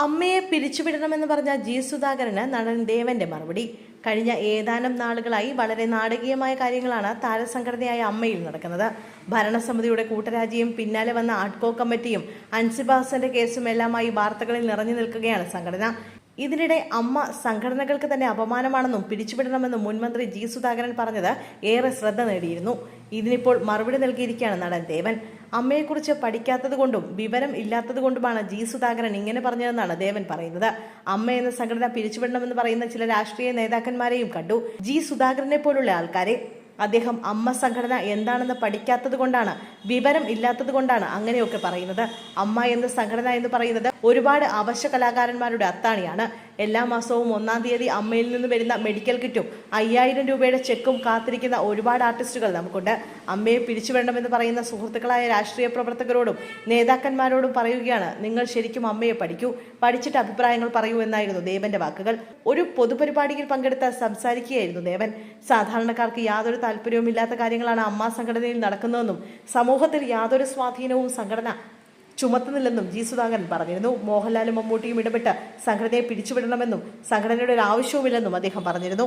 അമ്മയെ പിരിച്ചുവിടണമെന്ന് പറഞ്ഞ ജി സുധാകരന് നടൻ ദേവന്റെ മറുപടി. കഴിഞ്ഞ ഏതാനും നാളുകളായി വളരെ നാടകീയമായ കാര്യങ്ങളാണ് താരസംഘടനയായ അമ്മയിൽ നടക്കുന്നത്. ഭരണസമിതിയുടെ കൂട്ടരാജിയും പിന്നാലെ വന്ന അഡ്കോ കമ്മിറ്റിയും അൻസിബാസിന്റെ കേസും എല്ലാമായി വാർത്തകളിൽ നിറഞ്ഞു നിൽക്കുകയാണ് സംഘടന. ഇതിനിടെ അമ്മ സംഘടനകൾക്ക് തന്നെ അപമാനമാണെന്നും പിരിച്ചുവിടണമെന്നും മുൻമന്ത്രി ജി സുധാകരൻ പറഞ്ഞത് ഏറെ ശ്രദ്ധ നേടിയിരുന്നു. ഇതിനിപ്പോൾ മറുപടി നൽകിയിരിക്കുകയാണ് നടൻ ദേവൻ. അമ്മയെക്കുറിച്ച് പഠിക്കാത്തതുകൊണ്ടും വിവരം ഇല്ലാത്തതുകൊണ്ടുമാണ് ജി സുധാകരൻ ഇങ്ങനെ പറഞ്ഞതെന്നാണ് ദേവൻ പറയുന്നത്. അമ്മ എന്ന സംഘടന പിരിച്ചുവിടണമെന്ന് പറയുന്ന ചില രാഷ്ട്രീയ നേതാക്കന്മാരെയും കണ്ടു. ജി സുധാകരനെ പോലുള്ള ആൾക്കാരെ. അദ്ദേഹം അമ്മ സംഘടന എന്താണെന്ന് പഠിക്കാത്തത് കൊണ്ടാണ്, വിവരം ഇല്ലാത്തത് കൊണ്ടാണ് അങ്ങനെയൊക്കെ പറയുന്നത്. അമ്മ എന്ന സംഘടന എന്ന് പറയുന്നത് ഒരുപാട് അവശ്യ കലാകാരന്മാരുടെ അത്താണിയാണ്. എല്ലാ മാസവും 1-ാം തീയതി അമ്മയിൽ നിന്ന് വരുന്ന മെഡിക്കൽ കിറ്റും 5000 രൂപയുടെ ചെക്കും കാത്തിരിക്കുന്ന ഒരുപാട് ആർട്ടിസ്റ്റുകൾ നമുക്കുണ്ട്. അമ്മയെ പിരിച്ചുവിടണമെന്ന് പറയുന്ന സുഹൃത്തുക്കളായ രാഷ്ട്രീയ പ്രവർത്തകരോടും നേതാക്കന്മാരോടും പറയുകയാണ്, നിങ്ങൾ ശരിക്കും അമ്മയെ പഠിക്കൂ, പഠിച്ചിട്ട് അഭിപ്രായങ്ങൾ പറയൂ എന്നായിരുന്നു ദേവന്റെ വാക്കുകൾ. ഒരു പൊതുപരിപാടിയിൽ പങ്കെടുത്ത് സംസാരിക്കുകയായിരുന്നു ദേവൻ. സാധാരണക്കാർക്ക് യാതൊരു താല്പര്യവുമില്ലാത്ത കാര്യങ്ങളാണ് അമ്മ സംഘടനയിൽ നടക്കുന്നതെന്നും സമൂഹത്തിൽ യാതൊരു സ്വാധീനവും സംഘടന ചുമത്തുന്നില്ലെന്നും ജി സുധാകരൻ പറഞ്ഞിരുന്നു. മോഹൻലാലും മമ്മൂട്ടിയും ഇടപെട്ട് സംഘടനയെ പിരിച്ചുവിടണമെന്നും സംഘടനയുടെ ഒരു ആവശ്യവുമില്ലെന്നും അദ്ദേഹം പറഞ്ഞിരുന്നു.